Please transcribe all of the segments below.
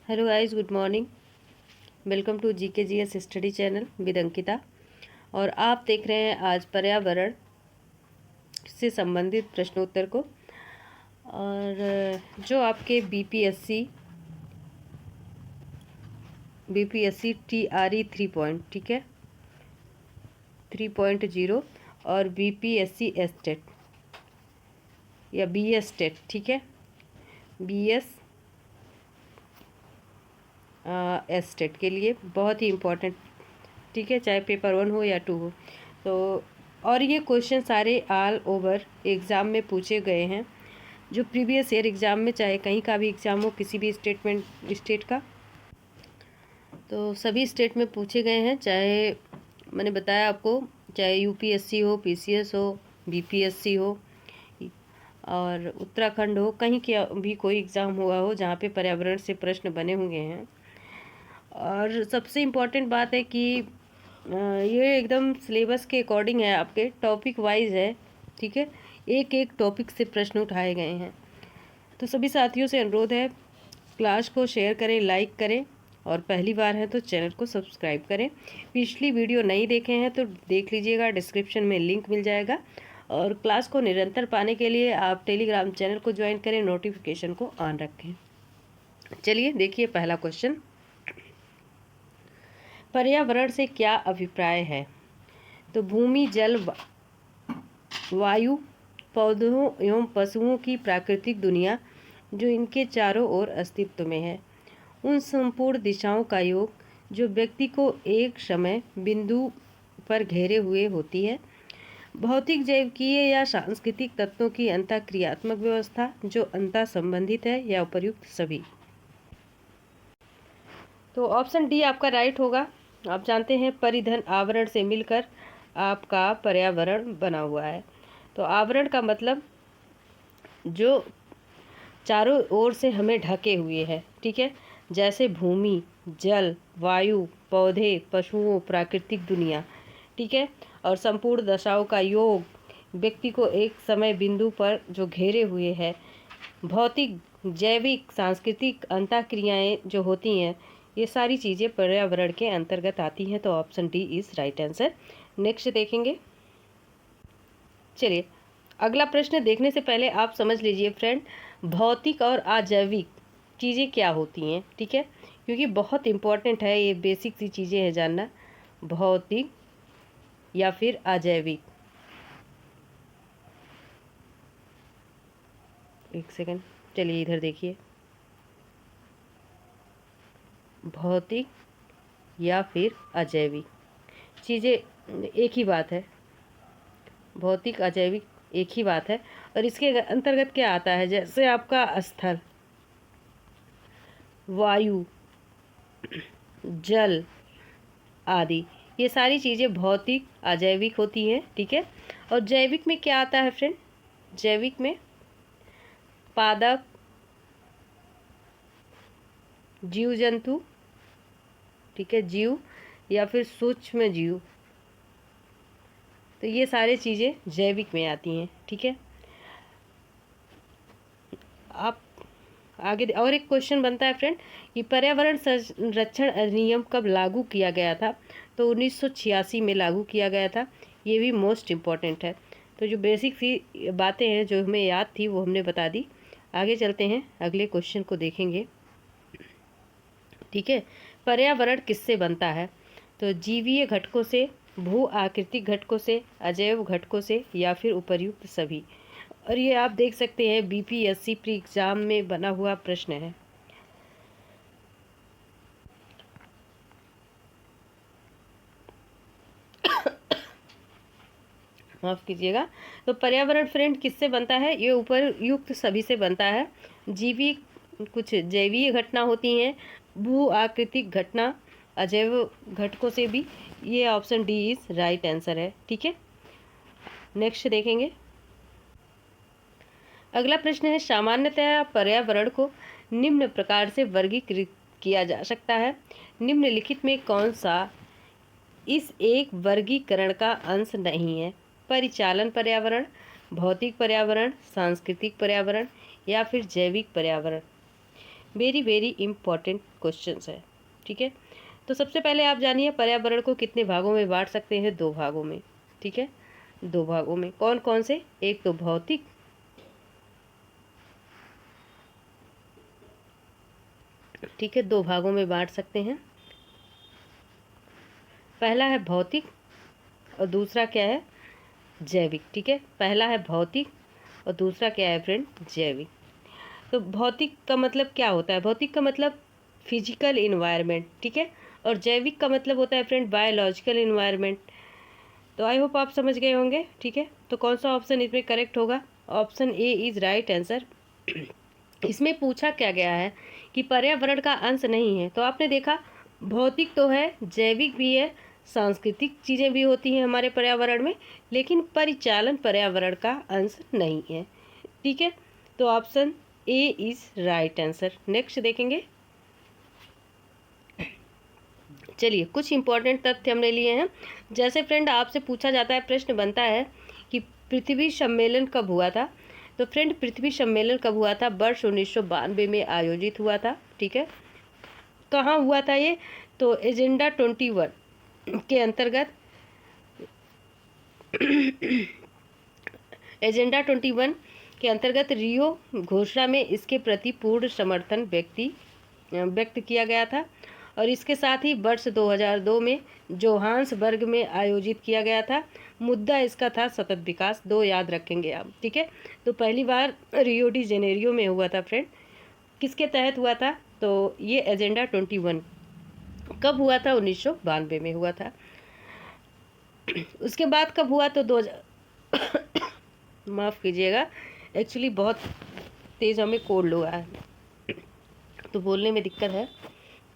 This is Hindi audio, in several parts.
Hello guys, good morning. Welcome to GK GS study channel with Ankita. और आप देख रहे हैं आज पर्यावरण से संबंधित प्रश्नोत्तर को। और जो आपके बीपीएससी टीआरई 3 पॉइंट, ठीक है, 3.0 और बीपीएससी एस्टेट या बीएस टेट, ठीक है, बीएस एस्टेट के लिए बहुत ही इम्पोर्टेंट, ठीक है, चाहे पेपर 1 हो या 2 हो। तो और ये क्वेश्चन सारे ऑल ओवर एग्ज़ाम में पूछे गए हैं, जो प्रीवियस ईयर एग्ज़ाम में, चाहे कहीं का भी एग्ज़ाम हो, किसी भी स्टेट का, तो सभी स्टेट में पूछे गए हैं। चाहे मैंने बताया आपको, चाहे यूपीएससी हो, पीसीएस हो, बीपीएससी हो और उत्तराखंड हो, कहीं का भी कोई एग्ज़ाम हुआ हो जहाँ पे पर्यावरण से प्रश्न बने हुए हैं। और सबसे इम्पॉर्टेंट बात है कि ये एकदम सिलेबस के अकॉर्डिंग है, आपके टॉपिक वाइज है, ठीक है, एक एक टॉपिक से प्रश्न उठाए गए हैं। तो सभी साथियों से अनुरोध है, क्लास को शेयर करें, लाइक करें और पहली बार है तो चैनल को सब्सक्राइब करें। पिछली वीडियो नहीं देखे हैं तो देख लीजिएगा, डिस्क्रिप्शन में लिंक मिल जाएगा। और क्लास को निरंतर पाने के लिए आप टेलीग्राम चैनल को ज्वाइन करें, नोटिफिकेशन को ऑन रखें। चलिए देखिए पहला क्वेश्चन, पर्यावरण से क्या अभिप्राय है? तो भूमि, जल, वायु, पौधों एवं पशुओं की प्राकृतिक दुनिया जो इनके चारों ओर अस्तित्व में है, उन संपूर्ण दिशाओं का योग जो व्यक्ति को एक समय बिंदु पर घेरे हुए होती है, भौतिक, जैविकीय या सांस्कृतिक तत्वों की अंतःक्रियात्मक व्यवस्था जो अंतः संबंधित है, या उपर्युक्त सभी। तो ऑप्शन डी आपका राइट होगा। आप जानते हैं परिधन आवरण से मिलकर आपका पर्यावरण बना हुआ है। तो आवरण का मतलब जो चारों ओर से हमें ढके हुए है, ठीक है, जैसे भूमि, जल, वायु, पौधे, पशुओं, प्राकृतिक दुनिया, ठीक है, और संपूर्ण दशाओं का योग व्यक्ति को एक समय बिंदु पर जो घेरे हुए है, भौतिक, जैविक, सांस्कृतिक अंतःक्रियाएं जो होती हैं, ये सारी चीज़ें पर्यावरण के अंतर्गत आती हैं। तो option D is right answer. Next देखेंगे। चलिए अगला प्रश्न देखने से पहले आप समझ लीजिए फ्रेंड, भौतिक और अजैविक चीज़ें क्या होती हैं, ठीक है, क्योंकि बहुत इम्पोर्टेंट है, ये बेसिक सी चीज़ें हैं जानना, भौतिक या फिर अजैविक। एक सेकंड, चलिए इधर देखिए, भौतिक या फिर अजैविक चीज़ें एक ही बात है, भौतिक अजैविक एक ही बात है। और इसके अंतर्गत क्या आता है, जैसे आपका स्थल, वायु, जल आदि, ये सारी चीज़ें भौतिक अजैविक होती हैं, ठीक है। और जैविक में क्या आता है फ्रेंड? जैविक में पादप, जीव जंतु, ठीक है, जीव या फिर सूक्ष्म जीव, तो ये सारी चीज़ें जैविक में आती हैं, ठीक है। आप आगे और एक क्वेश्चन बनता है फ्रेंड कि पर्यावरण संरक्षण अधिनियम कब लागू किया गया था? तो 1986 में लागू किया गया था। ये भी मोस्ट इम्पॉर्टेंट है। तो जो बेसिक सी बातें हैं जो हमें याद थी वो हमने बता दी। आगे चलते हैं, अगले क्वेश्चन को देखेंगे, ठीक है। पर्यावरण किससे बनता है? तो जीवीय घटकों से, भू आकृतिक घटकों से, अजैव घटकों से, या फिर उपर्युक्त सभी। और ये आप देख सकते हैं बीपीएससी प्री एग्जाम में बना हुआ प्रश्न है। माफ कीजिएगा। तो पर्यावरण फ्रेंड किससे बनता है? ये उपर्युक्त सभी से बनता है। जीवी, कुछ जैवीय घटना होती हैं, भू आकृतिक घटना, अजैव घटकों से भी। ये option D is right answer है, ठीक है। नेक्स्ट देखेंगे। अगला प्रश्न है, सामान्यतः पर्यावरण को निम्न प्रकार से वर्गीकृत किया जा सकता है, निम्नलिखित में कौन सा इस एक वर्गीकरण का अंश नहीं है? परिचालन पर्यावरण, भौतिक पर्यावरण, सांस्कृतिक पर्यावरण, या फिर जैविक पर्यावरण। वेरी वेरी इम्पॉर्टेंट क्वेश्चंस है। ठीक है, तो सबसे पहले आप जानिए पर्यावरण को कितने भागों में बांट सकते हैं? 2 भागों में। ठीक है, 2 भागों में। कौन कौन से? एक तो भौतिक, ठीक है, 2 भागों में बांट सकते हैं। पहला है भौतिक और दूसरा क्या है? जैविक। ठीक है, पहला है भौतिक और दूसरा क्या है फ्रेंड? जैविक। तो भौतिक का मतलब क्या होता है? भौतिक का मतलब फिजिकल इन्वायरमेंट। ठीक है, और जैविक का मतलब होता है फ्रेंड बायोलॉजिकल इन्वायरमेंट। तो आई होप आप समझ गए होंगे। ठीक है, तो कौन सा ऑप्शन इसमें करेक्ट होगा? Option A is right answer. इसमें पूछा क्या गया है कि पर्यावरण का अंश नहीं है। तो आपने देखा भौतिक तो है, जैविक भी है, सांस्कृतिक चीज़ें भी होती हैं हमारे पर्यावरण में, लेकिन परिचालन पर्यावरण का अंश नहीं है। ठीक है, तो option A is right answer. Next देखेंगे। चलिए, कुछ इंपॉर्टेंट तथ्य हमने लिए हैं। जैसे फ्रेंड आपसे पूछा जाता है, प्रश्न बनता है कि पृथ्वी सम्मेलन कब हुआ था? तो फ्रेंड पृथ्वी सम्मेलन कब हुआ था? वर्ष 1992 में आयोजित हुआ था। ठीक है, कहाँ हुआ था ये? तो एजेंडा 21 के अंतर्गत एजेंडा 21 के अंतर्गत रियो घोषणा में इसके प्रति पूर्ण समर्थन व्यक्त किया गया था। और इसके साथ ही वर्ष 2002 में जोहान्सबर्ग में आयोजित किया गया था। मुद्दा इसका था सतत विकास। 2 याद रखेंगे आप। ठीक है, तो पहली बार रियो डी जेनेरियो में हुआ था फ्रेंड। किसके तहत हुआ था? तो ये एजेंडा 21 कब हुआ था? 1992 में हुआ था। उसके बाद कब हुआ? तो 2000 माफ़ कीजिएगा, एक्चुअली बहुत तेज़ हमें कोल्ड हुआ है तो बोलने में दिक्कत है,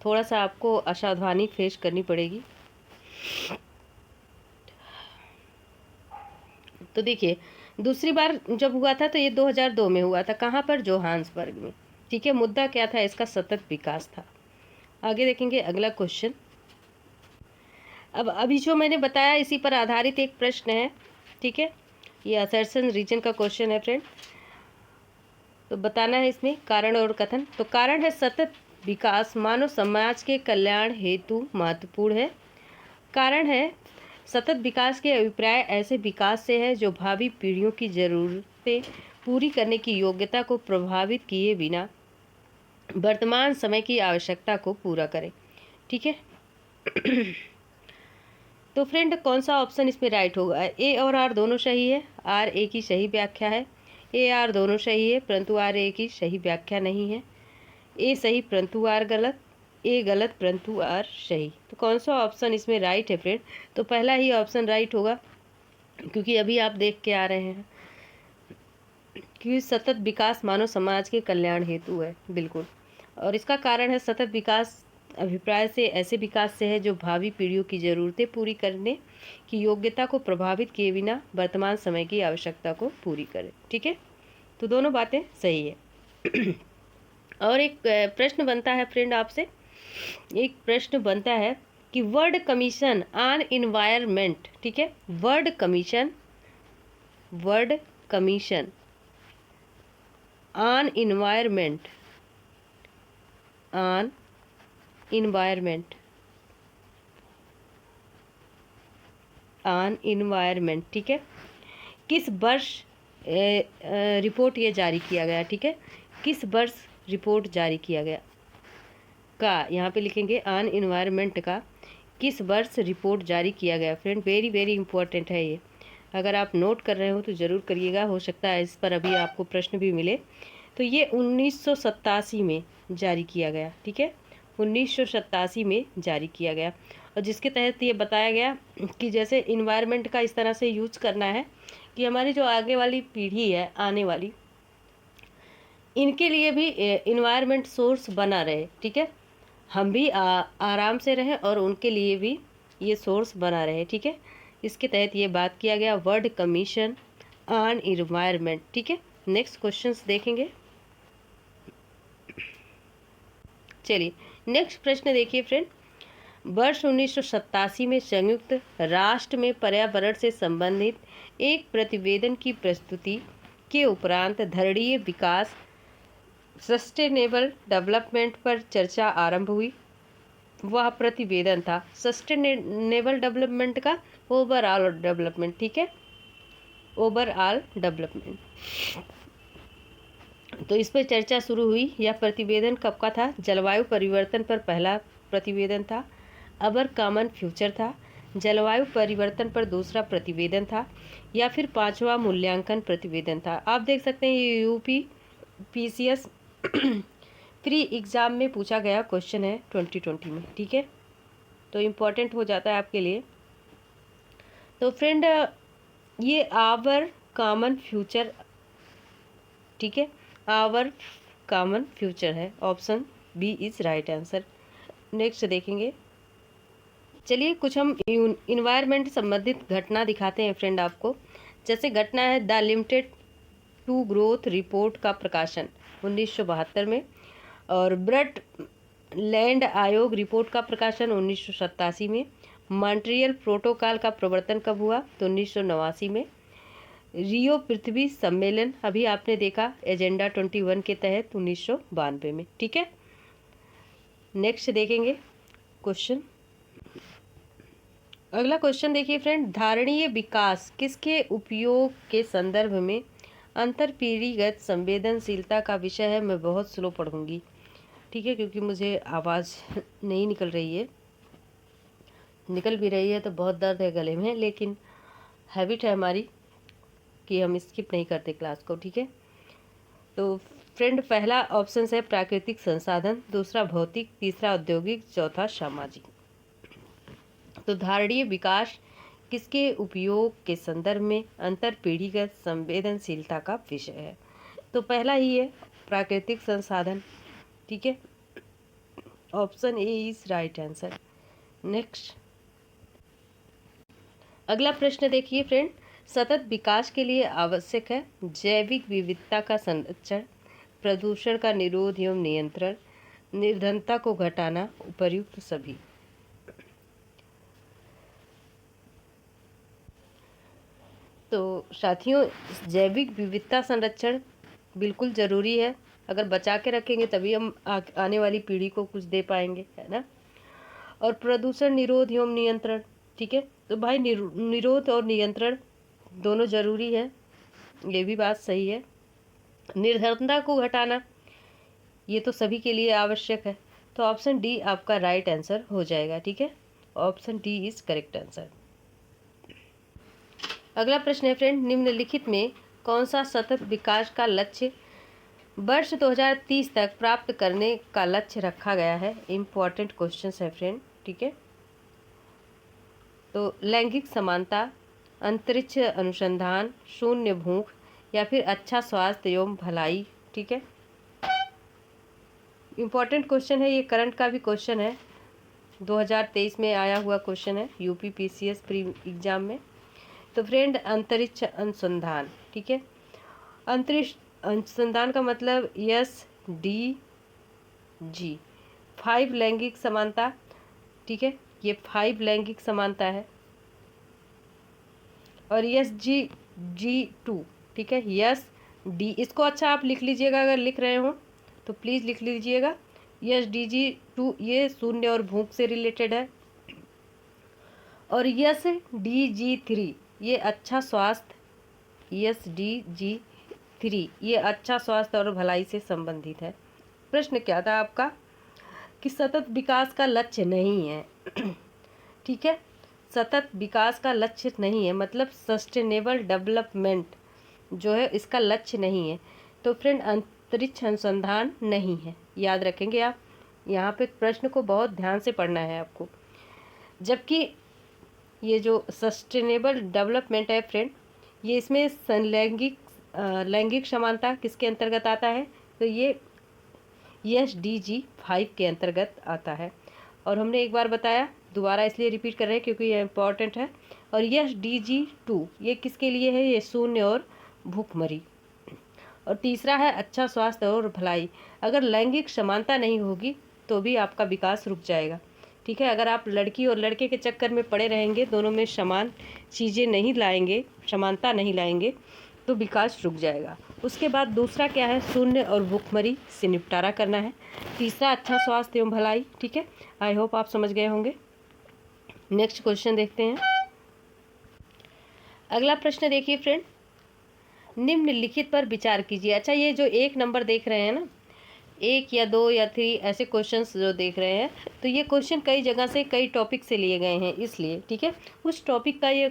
थोड़ा सा आपको असावधानी फेस करनी पड़ेगी। तो देखिए, दूसरी बार जब हुआ था तो ये 2002 में हुआ था। कहाँ पर? जोहान्सबर्ग में। ठीक है, मुद्दा क्या था इसका? सतत विकास था। आगे देखेंगे अगला क्वेश्चन। अब अभी जो मैंने बताया इसी पर आधारित एक प्रश्न है। ठीक है, ये असर्शन रीजन का क्वेश्चन है फ्रेंड। तो बताना है इसमें कारण और कथन। तो कारण है सतत विकास मानव समाज के कल्याण हेतु महत्वपूर्ण है। कारण है सतत विकास के अभिप्राय ऐसे विकास से है जो भावी पीढ़ियों की ज़रूरतें पूरी करने की योग्यता को प्रभावित किए बिना वर्तमान समय की आवश्यकता को पूरा करे। ठीक है, तो फ्रेंड कौन सा ऑप्शन इसमें राइट होगा? ए और आर दोनों सही है। आर ए की सही व्याख्या है। ए आर दोनों सही है, परंतु आर ए की सही व्याख्या नहीं है। ए सही परंतु आर गलत, ए गलत परंतु आर सही। तो कौन सा ऑप्शन इसमें राइट है फ्रेंड? तो पहला ही ऑप्शन राइट होगा, क्योंकि अभी आप देख के आ रहे हैं कि सतत विकास मानव समाज के कल्याण हेतु है। बिल्कुल, और इसका कारण है सतत विकास अभिप्राय से ऐसे विकास से है जो भावी पीढ़ियों की ज़रूरतें पूरी करने की योग्यता को प्रभावित किए बिना वर्तमान समय की आवश्यकता को पूरी करे। ठीक है, तो दोनों बातें सही है। और एक प्रश्न बनता है फ्रेंड आपसे, एक प्रश्न बनता है कि वर्ल्ड कमीशन ऑन इन्वायरमेंट, ठीक है, वर्ल्ड कमीशन ऑन इन्वायरमेंट ठीक है, किस वर्ष रिपोर्ट ये जारी किया गया? ठीक है, किस वर्ष रिपोर्ट जारी किया गया का यहाँ पे लिखेंगे ऑन इन्वायरमेंट का किस वर्ष रिपोर्ट जारी किया गया। फ्रेंड वेरी वेरी इंपॉर्टेंट है ये, अगर आप नोट कर रहे हो तो ज़रूर करिएगा, हो सकता है इस पर अभी आपको प्रश्न भी मिले। तो ये 1987 में जारी किया गया। ठीक है, 1987 में जारी किया गया, और जिसके तहत ये बताया गया कि जैसे इन्वायरमेंट का इस तरह से यूज करना है कि हमारी जो आगे वाली पीढ़ी है, आने वाली, इनके लिए भी इन्वायरमेंट सोर्स बना रहे। ठीक है, हम भी आराम से रहें और उनके लिए भी ये सोर्स बना रहे। ठीक है, इसके तहत ये बात किया गया, वर्ल्ड कमीशन ऑन इन्वायरमेंट। ठीक है, नेक्स्ट क्वेश्चंस देखेंगे। चलिए नेक्स्ट प्रश्न देखिए फ्रेंड, वर्ष 1987 में संयुक्त राष्ट्र में पर्यावरण से संबंधित एक प्रतिवेदन की प्रस्तुति के उपरांत धरणीय विकास सस्टेनेबल डेवलपमेंट पर चर्चा आरंभ हुई, वह प्रतिवेदन था। सस्टेनेबल डेवलपमेंट का ओवरऑल डेवलपमेंट, ठीक है, ओवरऑल डेवलपमेंट। तो इस पर चर्चा शुरू हुई। यह प्रतिवेदन कब का था? जलवायु परिवर्तन पर पहला प्रतिवेदन था। अवर कॉमन फ्यूचर था। जलवायु परिवर्तन पर दूसरा प्रतिवेदन था, या फिर पांचवा मूल्यांकन प्रतिवेदन था। आप देख सकते हैं ये यूपी पीसीएस प्री एग्ज़ाम में पूछा गया क्वेश्चन है 2020 में, ठीक है, तो इम्पोर्टेंट हो जाता है आपके लिए। तो फ्रेंड ये आवर कॉमन फ्यूचर, ठीक है, आवर कॉमन फ्यूचर है, option B is right answer. Next देखेंगे, चलिए कुछ हम इन्वायरमेंट संबंधित घटना दिखाते हैं फ्रेंड आपको। जैसे घटना है the limited to growth report का प्रकाशन 1972 में, और ब्रड लैंड आयोग रिपोर्ट का प्रकाशन 1987 में। मॉन्ट्रियल प्रोटोकॉल का प्रवर्तन कब हुआ? तो 1989 में। रियो पृथ्वी सम्मेलन अभी आपने देखा एजेंडा 21 के तहत 1992 में, ठीक है। नेक्स्ट देखेंगे क्वेश्चन। अगला क्वेश्चन देखिए फ्रेंड, धारणीय विकास किसके उपयोग के संदर्भ में अंतरपीढ़ीगत संवेदनशीलता का विषय है। मैं बहुत स्लो पढ़ूंगी, ठीक है, क्योंकि मुझे आवाज़ नहीं निकल रही है, निकल भी रही है तो बहुत दर्द है गले में, लेकिन हैबिट है हमारी कि हम स्किप नहीं करते क्लास को, ठीक है। तो फ्रेंड पहला ऑप्शन है प्राकृतिक संसाधन, दूसरा भौतिक, तीसरा औद्योगिक, चौथा सामाजिक। तो धारणीय विकास किसके उपयोग के संदर्भ में अंतरपीढ़ीगत संवेदनशीलता का विषय है। तो पहला ही है प्राकृतिक संसाधन, ठीक है, option A is right answer. Next अगला प्रश्न देखिए फ्रेंड, सतत विकास के लिए आवश्यक है जैविक विविधता का संरक्षण, प्रदूषण का निरोध एवं नियंत्रण, निर्धनता को घटाना, उपर्युक्त सभी। तो साथियों जैविक विविधता संरक्षण बिल्कुल ज़रूरी है, अगर बचा के रखेंगे तभी हम आने वाली पीढ़ी को कुछ दे पाएंगे, है ना। और प्रदूषण निरोध एवं नियंत्रण, ठीक है, तो भाई निरोध और नियंत्रण दोनों ज़रूरी है, ये भी बात सही है। निर्धनता को घटाना ये तो सभी के लिए आवश्यक है, तो ऑप्शन डी आपका राइट आंसर हो जाएगा, ठीक है, option D is correct answer. अगला प्रश्न है फ्रेंड, निम्नलिखित में कौन सा सतत विकास का लक्ष्य वर्ष 2030 तक प्राप्त करने का लक्ष्य रखा गया है। इम्पॉर्टेंट क्वेश्चन है फ्रेंड, ठीक है। तो लैंगिक समानता, अंतरिक्ष अनुसंधान, शून्य भूख, या फिर अच्छा स्वास्थ्य एवं भलाई, ठीक है। इम्पॉर्टेंट क्वेश्चन है, ये करंट का भी क्वेश्चन है, 2023 में आया हुआ क्वेश्चन है यूपी पीसीएस प्री एग्जाम में। तो फ्रेंड अंतरिक्ष अनुसंधान, ठीक है, अंतरिक्ष अनुसंधान का मतलब SDG 5 लैंगिक समानता, ठीक है, ये 5 लैंगिक समानता है। और SDG2, ठीक है, SD, इसको अच्छा आप लिख लीजिएगा, अगर लिख रहे हो तो प्लीज़ लिख लीजिएगा। SDG2 ये शून्य और भूख से रिलेटेड है। और SDG3 ये अच्छा स्वास्थ्य, SDG3 ये अच्छा स्वास्थ्य और भलाई से संबंधित है। प्रश्न क्या था आपका कि सतत विकास का लक्ष्य नहीं है, ठीक है, सतत विकास का लक्ष्य नहीं है, मतलब सस्टेनेबल डेवलपमेंट जो है इसका लक्ष्य नहीं है। तो फ्रेंड अंतरिक्ष अनुसंधान नहीं है, याद रखेंगे आप, यहाँ पे प्रश्न को बहुत ध्यान से पढ़ना है आपको। जबकि ये जो सस्टेनेबल डेवलपमेंट है फ्रेंड, ये इसमें लैंगिक समानता किसके अंतर्गत आता है, तो ये SDG 5 के अंतर्गत आता है। और हमने एक बार बताया, दोबारा इसलिए रिपीट कर रहे हैं क्योंकि ये इम्पॉर्टेंट है। और SDG2 ये किसके लिए है, ये शून्य और भूखमरी। और तीसरा है अच्छा स्वास्थ्य और भलाई। अगर लैंगिक समानता नहीं होगी तो भी आपका विकास रुक जाएगा, ठीक है। अगर आप लड़की और लड़के के चक्कर में पड़े रहेंगे, दोनों में समान चीज़ें नहीं लाएंगे, समानता नहीं लाएंगे, तो विकास रुक जाएगा। उसके बाद दूसरा क्या है, शून्य और भूखमरी से निपटारा करना है। तीसरा अच्छा स्वास्थ्य एवं भलाई। ठीक है, आई होप आप समझ गए होंगे। नेक्स्ट क्वेश्चन देखते हैं। अगला प्रश्न देखिए फ्रेंड, निम्नलिखित पर विचार कीजिए। अच्छा, ये जो 1 नंबर देख रहे हैं ना, 1 या 2 या 3 ऐसे क्वेश्चंस जो देख रहे हैं, तो ये क्वेश्चन कई जगह से कई टॉपिक से लिए गए हैं, इसलिए ठीक है, उस टॉपिक का ये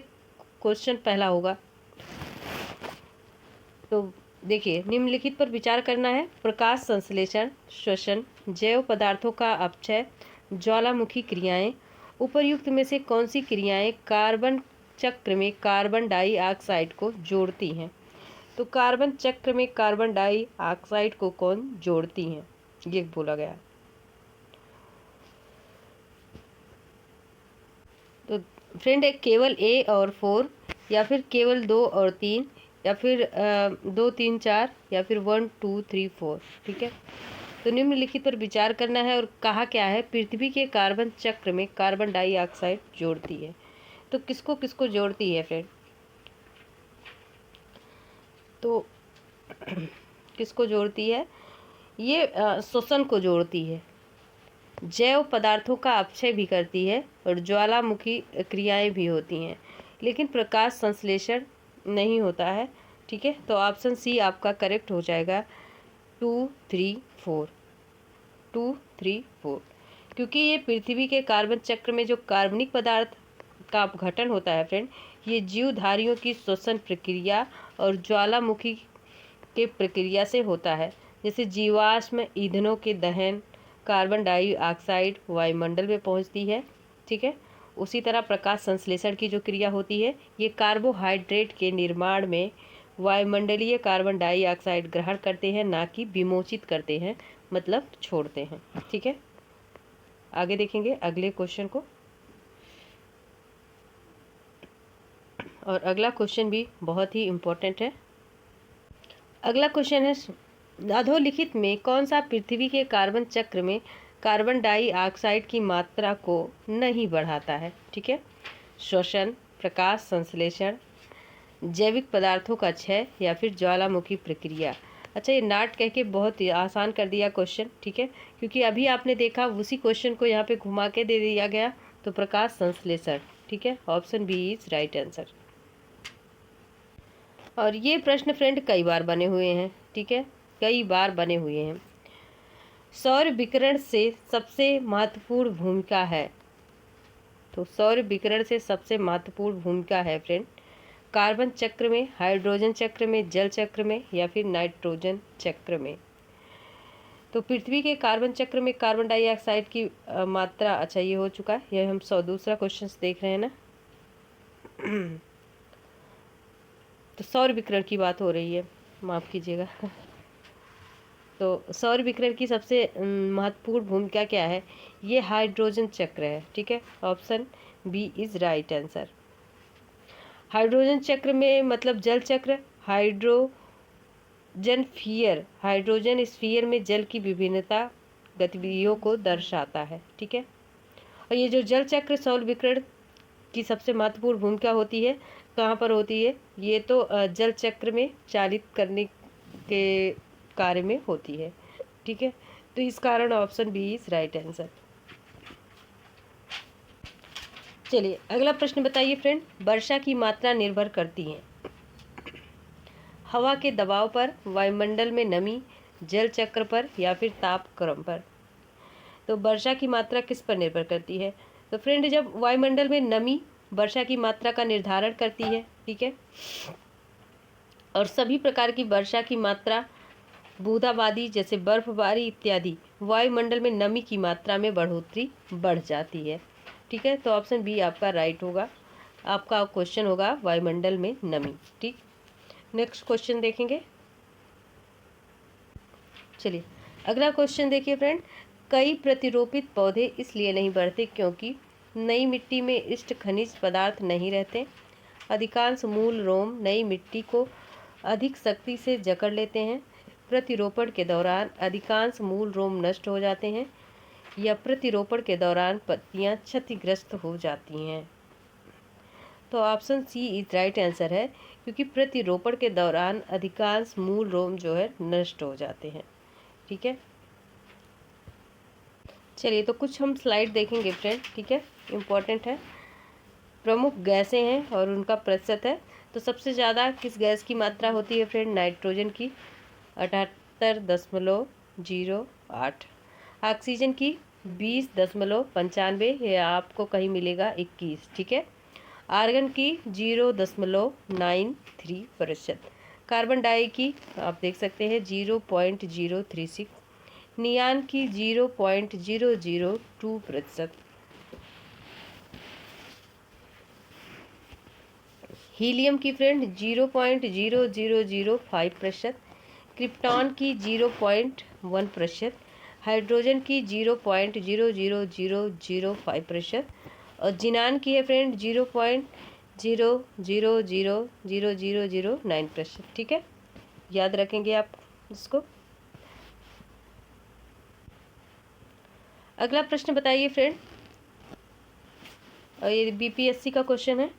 क्वेश्चन पहला होगा। तो देखिए, निम्नलिखित पर विचार करना है। प्रकाश संश्लेषण, श्वसन, जैव पदार्थों का अपचय, ज्वालामुखी क्रियाएं। उपर्युक्त में से कौन सी क्रियाएं कार्बन चक्र में कार्बन डाइऑक्साइड को जोड़ती हैं? तो कार्बन चक्र में कार्बन डाइऑक्साइड को कौन जोड़ती हैं, ये बोला गया। तो फ्रेंड, एक केवल ए और 4, या फिर केवल 2 और 3, या फिर 2 3 4, या फिर 1 2 3 4। ठीक है, तो निम्नलिखित पर विचार करना है। और कहा क्या है, पृथ्वी के कार्बन चक्र में कार्बन डाइऑक्साइड जोड़ती है। तो किसको किसको जोड़ती है फ्रेंड? तो किसको जोड़ती है? ये श्वसन को जोड़ती है, जैव पदार्थों का अपचय भी करती है, और ज्वालामुखी क्रियाएं भी होती हैं, लेकिन प्रकाश संश्लेषण नहीं होता है। ठीक है, तो ऑप्शन सी आपका करेक्ट हो जाएगा, 2 3 4, 2 3 4। क्योंकि ये पृथ्वी के कार्बन चक्र में जो कार्बनिक पदार्थ का अपघटन होता है फ्रेंड, ये जीवधारियों की श्वसन प्रक्रिया और ज्वालामुखी के प्रक्रिया से होता है। जैसे जीवाश्म ईंधनों के दहन, कार्बन डाइऑक्साइड वायुमंडल में पहुंचती है। ठीक है, उसी तरह प्रकाश संश्लेषण की जो क्रिया होती है, ये कार्बोहाइड्रेट के निर्माण में वायुमंडलीय कार्बन डाइऑक्साइड ग्रहण करते हैं, ना कि विमोचित करते हैं, मतलब छोड़ते हैं। ठीक है, आगे देखेंगे अगले क्वेश्चन को। और अगला क्वेश्चन भी बहुत ही इम्पोर्टेंट है। अगला क्वेश्चन है, अधोलिखित में कौन सा पृथ्वी के कार्बन चक्र में कार्बन डाइऑक्साइड की मात्रा को नहीं बढ़ाता है? ठीक है, श्वसन, प्रकाश संश्लेषण, जैविक पदार्थों का क्षय, या फिर ज्वालामुखी प्रक्रिया। अच्छा, ये नाट कह के बहुत ही आसान कर दिया क्वेश्चन। ठीक है, क्योंकि अभी आपने देखा उसी क्वेश्चन को यहाँ पे घुमा के दे दिया गया। तो प्रकाश संश्लेषण। ठीक है, option B is right answer. और ये प्रश्न फ्रेंड कई बार बने हुए हैं। ठीक है, कई बार बने हुए हैं। सौर विकिरण से सबसे महत्वपूर्ण भूमिका है। तो सौर विकिरण से सबसे महत्वपूर्ण भूमिका है फ्रेंड, कार्बन चक्र में, हाइड्रोजन चक्र में, जल चक्र में, या फिर नाइट्रोजन चक्र में। तो पृथ्वी के कार्बन चक्र में कार्बन डाइऑक्साइड की मात्रा, अच्छा ये हो चुका है, यह हम दूसरा क्वेश्चन देख रहे हैं ना। तो सौर विकिरण की बात हो रही है, माफ़ कीजिएगा। तो सौर विकिरण की सबसे महत्वपूर्ण भूमिका क्या है? ये हाइड्रोजन चक्र है। ठीक है, option B is right answer. Hydrogen चक्र में मतलब जल चक्र, हाइड्रोजन स्फीयर में जल की विभिन्नता गतिविधियों को दर्शाता है। ठीक है, और ये जो जल चक्र सौर विकिरण की सबसे महत्वपूर्ण भूमिका होती है, कहाँ पर होती है? ये तो जल चक्र में चालित करने के कार्य में होती है। ठीक है, तो इस कारण option B is right answer. चलिए अगला प्रश्न बताइए फ्रेंड, वर्षा की मात्रा निर्भर करती है हवा के दबाव पर, वायुमंडल में नमी, जल चक्र पर, या फिर तापक्रम पर? तो वर्षा की मात्रा किस पर निर्भर करती है? तो फ्रेंड, जब वायुमंडल में नमी वर्षा की मात्रा का निर्धारण करती है। ठीक है, और सभी प्रकार की वर्षा की मात्रा, बूंदाबांदी जैसे बर्फबारी इत्यादि, वायुमंडल में नमी की मात्रा में बढ़ोतरी बढ़ जाती है। ठीक है, तो ऑप्शन बी आपका राइट होगा। आपका क्वेश्चन होगा वायुमंडल में नमी। ठीक, नेक्स्ट क्वेश्चन देखेंगे। चलिए अगला क्वेश्चन देखिए फ्रेंड, कई प्रतिरोपित पौधे इसलिए नहीं बढ़ते क्योंकि नई मिट्टी में इष्ट खनिज पदार्थ नहीं रहते। अधिकांश मूल रोम नई मिट्टी को अधिक सख्ती से जकड़ लेते हैं। प्रतिरोपण के दौरान अधिकांश मूल रोम नष्ट हो जाते हैं, या प्रतिरोपण के दौरान पत्तियां क्षतिग्रस्त हो जाती हैं। तो option C is right answer है, क्योंकि प्रतिरोपण के दौरान अधिकांश मूल रोम जो है नष्ट हो जाते हैं। ठीक है, चलिए तो कुछ हम स्लाइड देखेंगे फ्रेंड। ठीक है, इम्पोर्टेंट है। प्रमुख गैसें हैं और उनका प्रतिशत है। तो सबसे ज़्यादा किस गैस की मात्रा होती है फ्रेंड? नाइट्रोजन की 78.08। ऑक्सीजन की 20.95, ये आपको कहीं मिलेगा 21। ठीक है, आर्गन की 0.93%, कार्बन डाई की आप देख सकते हैं 0.036, नियान की 0.002%, हीलियम की फ्रेंड 0.0005%, क्रिप्टॉन की 0.1%, हाइड्रोजन की 0.00005%, और जिनान की है फ्रेंड 0.0000009%। ठीक है, याद रखेंगे आप इसको। अगला प्रश्न बताइए फ्रेंड, और ये बीपीएससी का क्वेश्चन है।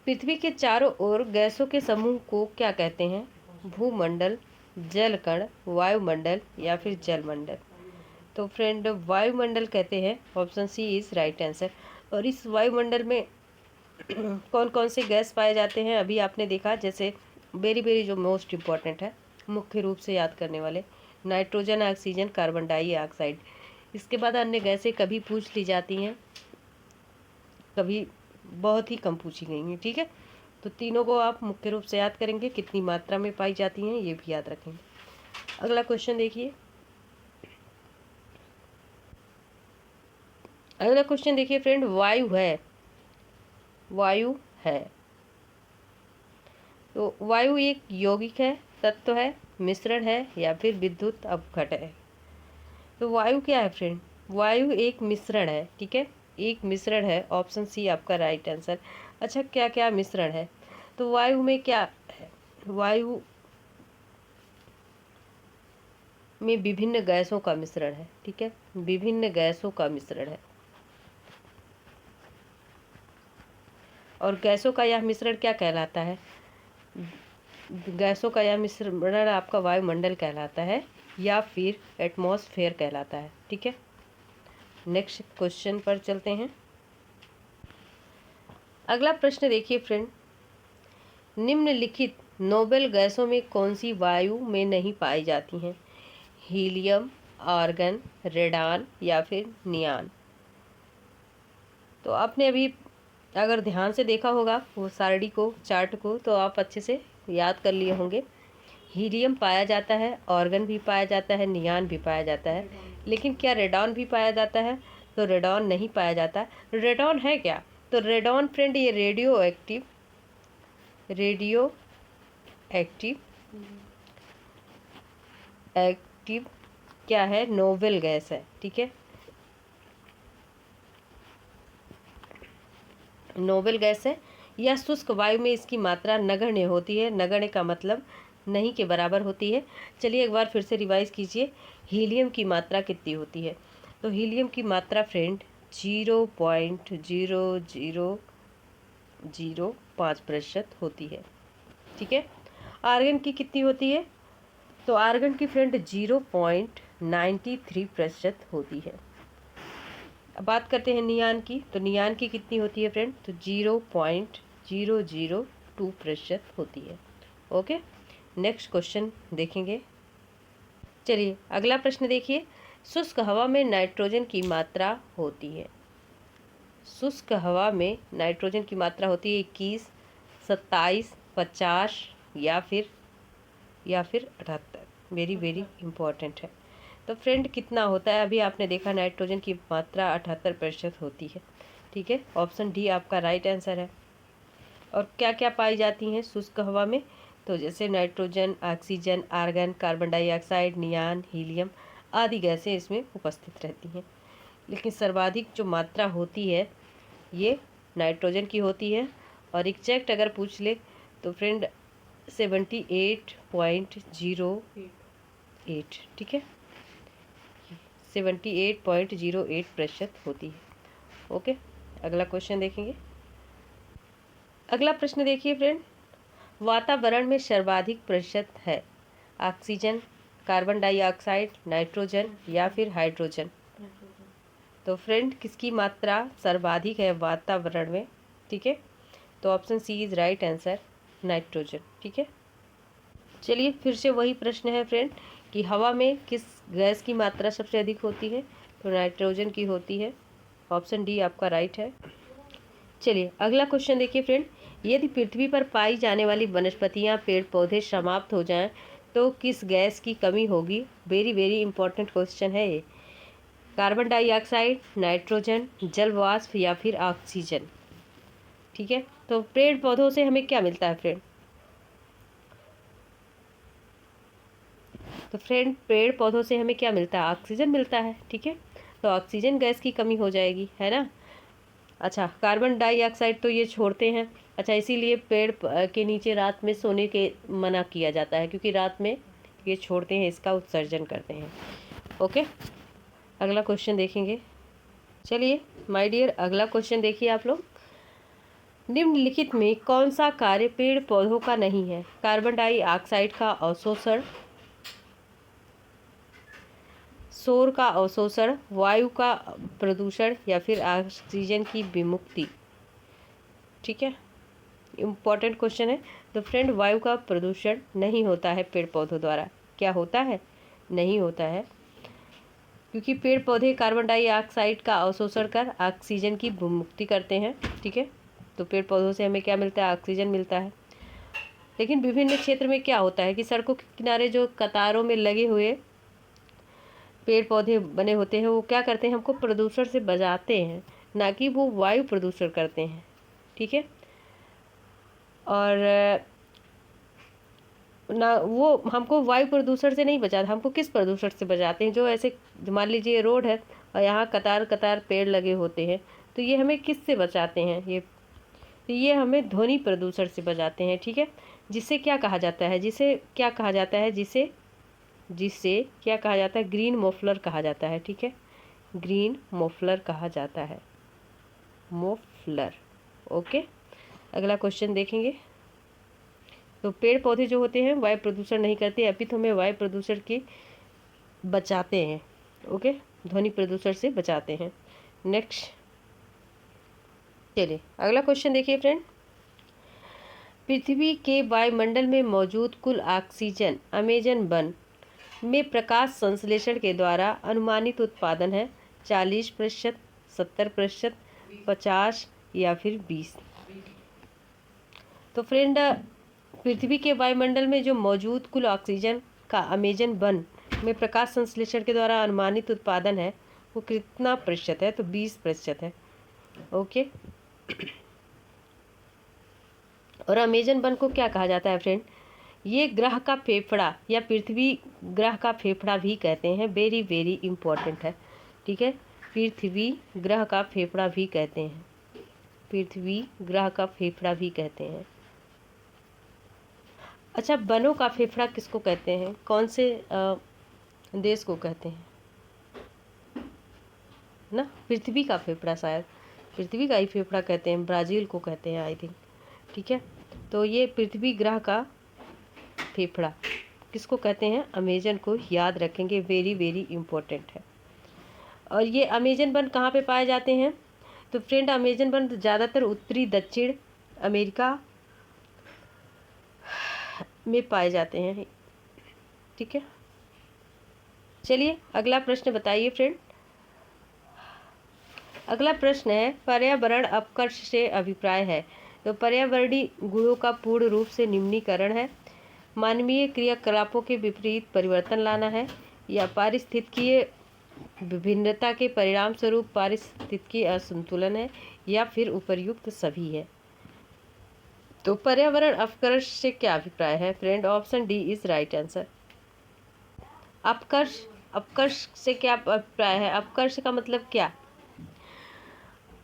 पृथ्वी के चारों ओर गैसों के समूह को क्या कहते हैं? भूमंडल, जलकण, वायुमंडल या फिर जलमंडल? तो फ्रेंड वायुमंडल कहते हैं। Option C is right answer. और इस वायुमंडल में कौन कौन से गैस पाए जाते हैं अभी आपने देखा, जैसे वेरी वेरी जो मोस्ट इम्पॉर्टेंट है, मुख्य रूप से याद करने वाले, नाइट्रोजन, ऑक्सीजन, कार्बन डाइऑक्साइड। इसके बाद अन्य गैसें कभी पूछ ली जाती हैं, कभी बहुत ही कम पूछी गई हैं। ठीक है, तो तीनों को आप मुख्य रूप से याद करेंगे, कितनी मात्रा में पाई जाती हैं ये भी याद रखेंगे। अगला क्वेश्चन देखिए। अगला क्वेश्चन देखिए फ्रेंड, वायु है। तो वायु एक यौगिक है, तत्व है, मिश्रण है या फिर विद्युत अपघट है? तो वायु क्या है फ्रेंड? वायु एक मिश्रण है। ठीक है, एक मिश्रण है। ऑप्शन सी आपका राइट आंसर। अच्छा, क्या क्या मिश्रण है? तो वायु में क्या है? वायु में विभिन्न गैसों का मिश्रण है। ठीक है, विभिन्न गैसों का मिश्रण है, और गैसों का यह मिश्रण क्या कहलाता है? गैसों का यह मिश्रण आपका वायुमंडल कहलाता है या फिर एटमॉस्फेयर कहलाता है। ठीक है, नेक्स्ट क्वेश्चन पर चलते हैं। अगला प्रश्न देखिए फ्रेंड, निम्नलिखित नोबेल गैसों में कौन सी वायु में नहीं पाई जाती हैं? हीलियम, आर्गन, रेडान या फिर नियान? तो आपने अभी अगर ध्यान से देखा होगा वो सारणी को, चार्ट को, तो आप अच्छे से याद कर लिए होंगे। हीलियम पाया जाता है, ऑर्गन भी पाया जाता है, नियान भी पाया जाता है, लेकिन क्या रेडॉन भी पाया जाता है? तो रेडॉन नहीं पाया जाता। रेडॉन है क्या? तो रेडॉन फ्रेंड ये रेडियो एक्टिव क्या है? नोबेल गैस है। ठीक है, नोबेल गैस है। यह शुष्क वायु में इसकी मात्रा नगण्य होती है। नगण्य का मतलब नहीं के बराबर होती है। चलिए एक बार फिर से रिवाइज कीजिए, हीलियम की मात्रा कितनी होती है? तो हीलियम की मात्रा फ्रेंड 0.0005% होती है। ठीक है, आर्गन की कितनी होती है? तो आर्गन की फ्रेंड 0.93% होती है। अब बात करते हैं नियान की। तो नियान की कितनी होती है फ्रेंड? तो 0.002% होती है। ओके, नेक्स्ट क्वेश्चन देखेंगे। चलिए अगला प्रश्न देखिए, शुष्क हवा में नाइट्रोजन की मात्रा होती है। शुष्क हवा में नाइट्रोजन की मात्रा होती है 21, 27, 50 या फिर 78। वेरी वेरी इंपॉर्टेंट है। तो फ्रेंड कितना होता है? अभी आपने देखा नाइट्रोजन की मात्रा 78% होती है। ठीक है, ऑप्शन डी आपका राइट आंसर है। और क्या क्या पाई जाती हैं शुष्क हवा में? तो जैसे nitrogen, oxygen, argon, carbon dioxide, neon, helium आदि गैसें इसमें उपस्थित रहती हैं। लेकिन सर्वाधिक जो मात्रा होती है ये नाइट्रोजन की होती है। और एग्जैक्ट अगर पूछ ले तो फ्रेंड 78.08। ठीक है, 78.08% होती है। ओके, अगला क्वेश्चन देखेंगे। अगला प्रश्न देखिए फ्रेंड, वातावरण में सर्वाधिक प्रतिशत है? ऑक्सीजन, कार्बन डाइऑक्साइड, नाइट्रोजन या फिर हाइड्रोजन? तो फ्रेंड किसकी मात्रा सर्वाधिक है वातावरण में? ठीक है, तो option C is right answer, nitrogen. ठीक है, चलिए फिर से वही प्रश्न है फ्रेंड कि हवा में किस गैस की मात्रा सबसे अधिक होती है? तो नाइट्रोजन की होती है। ऑप्शन डी आपका राइट है। चलिए अगला क्वेश्चन देखिए फ्रेंड, यदि पृथ्वी पर पाई जाने वाली वनस्पतियां, पेड़ पौधे समाप्त हो जाएं तो किस गैस की कमी होगी? वेरी वेरी इंपॉर्टेंट क्वेश्चन है ये। कार्बन डाइऑक्साइड, नाइट्रोजन, जल वाष्प या फिर ऑक्सीजन? ठीक है, तो पेड़ पौधों से हमें क्या मिलता है फ्रेंड? तो फ्रेंड पेड़ पौधों से हमें क्या मिलता है? ऑक्सीजन मिलता है। ठीक है, तो ऑक्सीजन गैस की कमी हो जाएगी, है ना। अच्छा, कार्बन डाइऑक्साइड तो ये छोड़ते हैं। अच्छा, इसीलिए पेड़ के नीचे रात में सोने के मना किया जाता है, क्योंकि रात में ये छोड़ते हैं, इसका उत्सर्जन करते हैं। ओके, अगला क्वेश्चन देखेंगे। चलिए माय डियर, अगला क्वेश्चन देखिए आप लोग। निम्नलिखित में कौन सा कार्य पेड़ पौधों का नहीं है? कार्बन डाइऑक्साइड का अवशोषण, सौर का अवशोषण, वायु का प्रदूषण या फिर ऑक्सीजन की विमुक्ति? ठीक है, इम्पॉर्टेंट क्वेश्चन है। तो फ्रेंड वायु का प्रदूषण नहीं होता है पेड़ पौधों द्वारा। क्या होता है? नहीं होता है, क्योंकि पेड़ पौधे कार्बन डाइऑक्साइड का अवशोषण कर ऑक्सीजन की विमुक्ति करते हैं। ठीक है, तो पेड़ पौधों से हमें क्या मिलता है? ऑक्सीजन मिलता है। लेकिन विभिन्न क्षेत्र में क्या होता है कि सड़कों के किनारे जो कतारों में लगे हुए पेड़ पौधे बने होते हैं, वो क्या करते हैं? हमको प्रदूषण से बचाते हैं, ना कि वो वायु प्रदूषण करते हैं। ठीक है, और ना वो हमको वायु प्रदूषण से नहीं बचाते, हमको किस प्रदूषण से बचाते हैं? जो ऐसे मान लीजिए रोड है और यहाँ कतार कतार पेड़ लगे होते हैं, तो ये हमें किस से बचाते हैं? ये हमें ध्वनि प्रदूषण से बचाते हैं। ठीक है, जिसे क्या कहा जाता है? जिसे क्या कहा जाता है? जिसे जिसे क्या कहा जाता है? ग्रीन मफलर कहा जाता है। ठीक है, ग्रीन मफलर कहा जाता है, मफलर। ओके, अगला क्वेश्चन देखेंगे। तो पेड़ पौधे जो होते हैं वायु प्रदूषण नहीं करते, अपितु हमें वायु प्रदूषण की बचाते हैं। ओके, ध्वनि प्रदूषण से बचाते हैं। नेक्स्ट, चलिए अगला क्वेश्चन देखिए फ्रेंड। पृथ्वी के वायुमंडल में मौजूद कुल ऑक्सीजन अमेजन वन में प्रकाश संश्लेषण के द्वारा अनुमानित उत्पादन है? 40%, 70%, 50 या फिर 20? तो फ्रेंड पृथ्वी के वायुमंडल में जो मौजूद कुल ऑक्सीजन का अमेजन वन में प्रकाश संश्लेषण के द्वारा अनुमानित उत्पादन है, वो कितना प्रतिशत है? तो 20% है। ओके, और अमेजन वन को क्या कहा जाता है फ्रेंड? ये ग्रह का फेफड़ा या पृथ्वी ग्रह का फेफड़ा भी कहते हैं। वेरी वेरी इंपॉर्टेंट है। ठीक है, पृथ्वी ग्रह का फेफड़ा भी कहते हैं, पृथ्वी ग्रह का फेफड़ा भी कहते हैं। अच्छा, वनों का फेफड़ा किसको कहते हैं? कौन से देश को कहते हैं? ना, पृथ्वी का फेफड़ा, शायद पृथ्वी का ही फेफड़ा कहते हैं, ब्राज़ील को कहते हैं आई थिंक। ठीक है, तो ये पृथ्वी ग्रह का फेफड़ा किसको कहते हैं? अमेजन को याद रखेंगे, वेरी वेरी इंपॉर्टेंट है। और ये अमेजन वन कहाँ पे पाए जाते हैं? तो फ्रेंड अमेजन वन ज़्यादातर उत्तरी दक्षिण अमेरिका में पाए जाते हैं। ठीक है, चलिए अगला प्रश्न बताइए फ्रेंड। अगला प्रश्न है, पर्यावरण अपकर्ष से अभिप्राय है? तो पर्यावरणीय गुणों का पूर्ण रूप से निम्नीकरण है, मानवीय क्रियाकलापों के विपरीत परिवर्तन लाना है, या पारिस्थितिकीय विभिन्नता के परिणाम स्वरूप पारिस्थितिकीय असंतुलन है, या फिर उपर्युक्त सभी है? तो पर्यावरण अपकर्ष से क्या अभिप्राय है friend? Option D is right answer. अपकर्ष, अपकर्ष से क्या अभिप्राय है? अपकर्ष का मतलब क्या?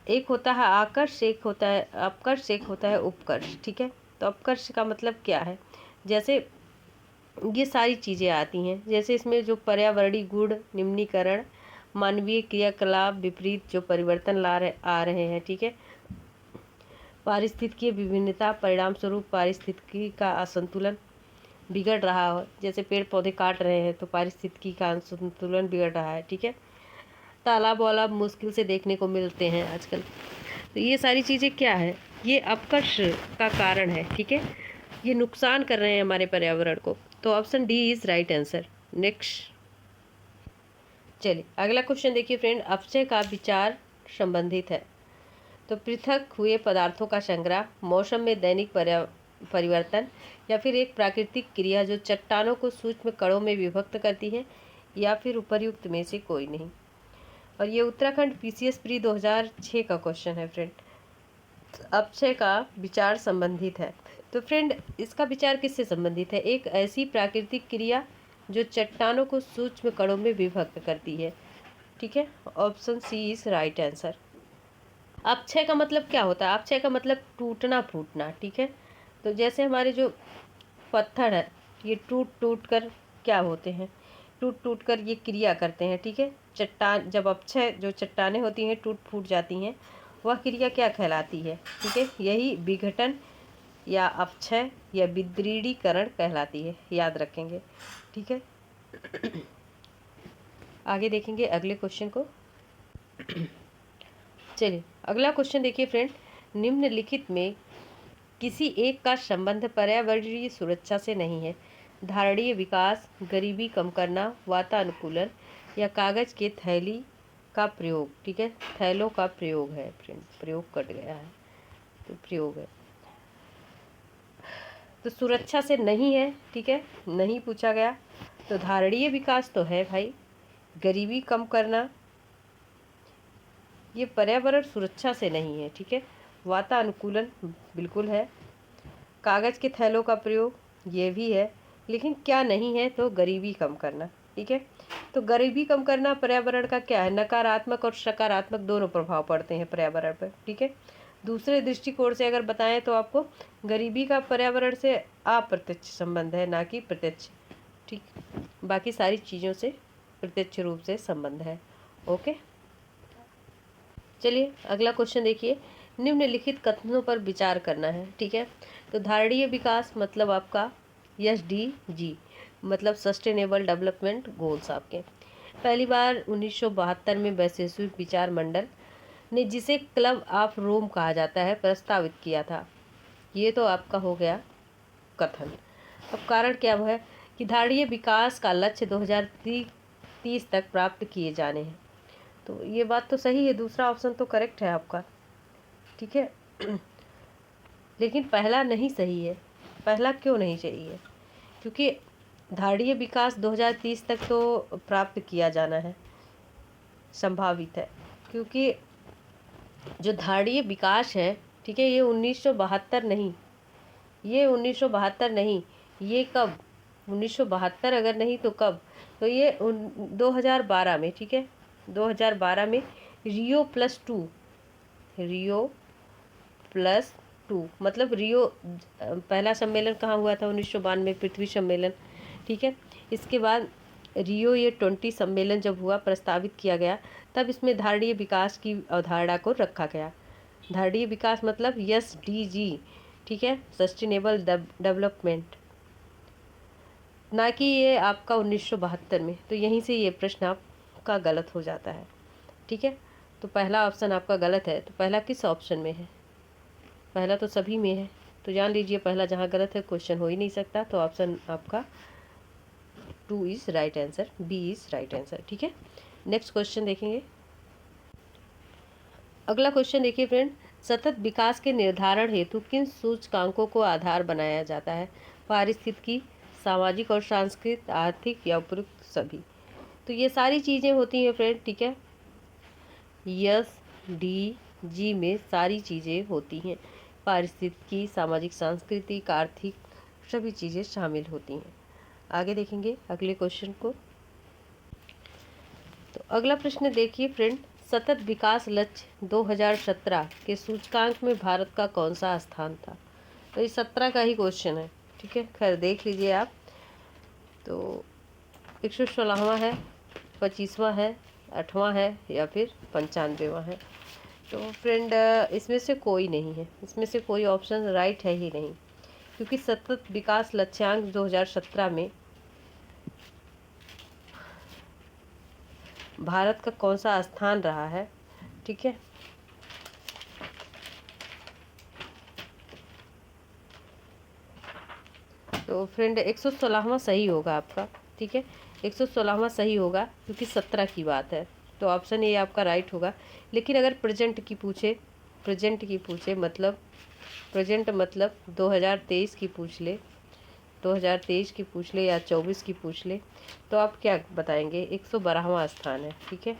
एक होता है आकर्ष, एक होता है अपकर्ष, एक होता है उपकर्ष। ठीक है, तो अपकर्ष का मतलब क्या है? जैसे ये सारी चीज़ें आती हैं, जैसे इसमें जो पर्यावरणीय गुण, निम्नीकरण, मानवीय क्रियाकलाप, विपरीत जो परिवर्तन आ रहे हैं। ठीक है, पारिस्थितिकीय विभिन्नता परिणाम स्वरूप पारिस्थितिकी का असंतुलन बिगड़ रहा हो, जैसे पेड़ पौधे काट रहे हैं तो पारिस्थितिकी का असंतुलन बिगड़ रहा है, ठीक है। तालाब वालाब मुश्किल से देखने को मिलते हैं आजकल। तो ये सारी चीज़ें क्या है, ये अपकर्ष का कारण है, ठीक है। ये नुकसान कर रहे हैं हमारे पर्यावरण को। तो option D is right answer. Next चलिए अगला क्वेश्चन देखिए फ्रेंड, अपचय का विचार संबंधित है। तो पृथक हुए पदार्थों का संग्रह, मौसम में दैनिक परिवर्तन, या फिर एक प्राकृतिक क्रिया जो चट्टानों को सूक्ष्म कणों में विभक्त करती है, या फिर उपर्युक्त में से कोई नहीं। और ये उत्तराखंड पीसीएस प्री 2006 का क्वेश्चन है फ्रेंड। अपचय का विचार संबंधित है। तो फ्रेंड इसका विचार किससे संबंधित है, एक ऐसी प्राकृतिक क्रिया जो चट्टानों को सूक्ष्म कणों में विभक्त करती है, ठीक है। Option C is right answer. अपक्षय का मतलब क्या होता है, अपक्षय का मतलब टूटना फूटना, ठीक है। तो जैसे हमारे जो पत्थर है ये टूट टूट कर क्या होते हैं, टूट टूट कर ये क्रिया करते हैं, ठीक है। चट्टान जब अपक्षय जो चट्टानें होती हैं टूट फूट जाती हैं, वह क्रिया क्या कहलाती है, ठीक है। यही विघटन या अपक्षय या विद्रीडीकरण कहलाती है, याद रखेंगे, ठीक है। आगे देखेंगे अगले क्वेश्चन को। चलिए अगला क्वेश्चन देखिए फ्रेंड, निम्नलिखित में किसी एक का संबंध पर्यावरणीय सुरक्षा से नहीं है। धारणीय विकास, गरीबी कम करना, वातानुकूलन, या कागज के थैली का प्रयोग, ठीक है। थैलों का प्रयोग है फ्रेंड, प्रयोग कट गया है तो प्रयोग है। तो सुरक्षा से नहीं है, ठीक है, नहीं पूछा गया। तो धारणीय विकास तो है भाई, गरीबी कम करना ये पर्यावरण सुरक्षा से नहीं है, ठीक है। वातानुकूलन बिल्कुल है, कागज़ के थैलों का प्रयोग ये भी है, लेकिन क्या नहीं है, तो गरीबी कम करना, ठीक है। तो गरीबी कम करना पर्यावरण का क्या है, नकारात्मक और सकारात्मक दोनों प्रभाव पड़ते हैं पर्यावरण पर, ठीक है। दूसरे दृष्टिकोण से अगर बताएं तो आपको गरीबी का पर्यावरण से अप्रत्यक्ष संबंध है, ना कि प्रत्यक्ष, ठीक। बाकी सारी चीज़ों से प्रत्यक्ष रूप से संबंध है, ओके। चलिए अगला क्वेश्चन देखिए, निम्नलिखित कथनों पर विचार करना है, ठीक है। तो धारणीय विकास मतलब आपका SDG मतलब सस्टेनेबल डेवलपमेंट गोल्स आपके। पहली बार 1972 में वैश्विक विचार मंडल ने, जिसे क्लब ऑफ रोम कहा जाता है, प्रस्तावित किया था। ये तो आपका हो गया कथन। अब कारण क्या है कि धारणीय विकास का लक्ष्य 2030 तक प्राप्त किए जाने हैं। तो ये बात तो सही है, दूसरा ऑप्शन तो करेक्ट है आपका, ठीक है। लेकिन पहला नहीं सही है। पहला क्यों नहीं सही है, क्योंकि धारणीय विकास 2030 तक तो प्राप्त किया जाना है, संभावित है। क्योंकि जो धारणीय विकास है, ठीक है, ये 1972 नहीं, ये 1972 नहीं, ये कब 1972 अगर नहीं तो कब, तो ये 2012 में, ठीक है। 2012 में Rio+2 मतलब रियो पहला सम्मेलन कहाँ हुआ था, 1992 पृथ्वी सम्मेलन, ठीक है। इसके बाद रियो ये 20 सम्मेलन जब हुआ, प्रस्तावित किया गया, तब इसमें धारणीय विकास की अवधारणा को रखा गया। धारणीय विकास मतलब SDG, ठीक है, सस्टेनेबल डेवलपमेंट, ना कि ये आपका 1972 में। तो यहीं से ये प्रश्न आपका गलत हो जाता है, ठीक है। तो पहला ऑप्शन आपका गलत है। तो पहला किस ऑप्शन में है, पहला तो सभी में है, तो जान लीजिए पहला जहाँ गलत है क्वेश्चन हो ही नहीं सकता। तो ऑप्शन आपका 2 is right answer, B is right answer, ठीक है। नेक्स्ट क्वेश्चन देखेंगे। अगला क्वेश्चन देखिए फ्रेंड, सतत विकास के निर्धारण हेतु किन सूचकांकों को आधार बनाया जाता है, पारिस्थितिकी, सामाजिक और सांस्कृतिक, आर्थिक, या उपयुक्त सभी। तो ये सारी चीज़ें होती हैं फ्रेंड, ठीक है। SDG में सारी चीज़ें होती हैं, पारिस्थितिकी, सामाजिक, सांस्कृतिक, आर्थिक, सभी चीज़ें शामिल होती हैं। आगे देखेंगे अगले क्वेश्चन को। तो अगला प्रश्न देखिए फ्रेंड, सतत विकास लक्ष्य 2017 के सूचकांक में भारत का कौन सा स्थान था। तो ये 17 का ही क्वेश्चन है, ठीक है, खैर देख लीजिए आप। तो 116वां है, 25वां है, 8वां है, या फिर 95वां है। तो फ्रेंड इसमें से कोई नहीं है, इसमें से कोई ऑप्शन राइट है ही नहीं, क्योंकि सतत विकास लक्ष्यांक 2017 में भारत का कौन सा स्थान रहा है। ठीक है, तो फ्रेंड 116वां सही होगा आपका। ठीक है, 116वां सही होगा, क्योंकि 17 की बात है, तो ऑप्शन ए आपका राइट होगा। लेकिन अगर प्रेजेंट की पूछे मतलब प्रेजेंट मतलब 2023 की पूछ ले, 2023 की पूछ ले या 24 की पूछ ले, तो आप क्या बताएंगे? 112वां स्थान है। ठीक है,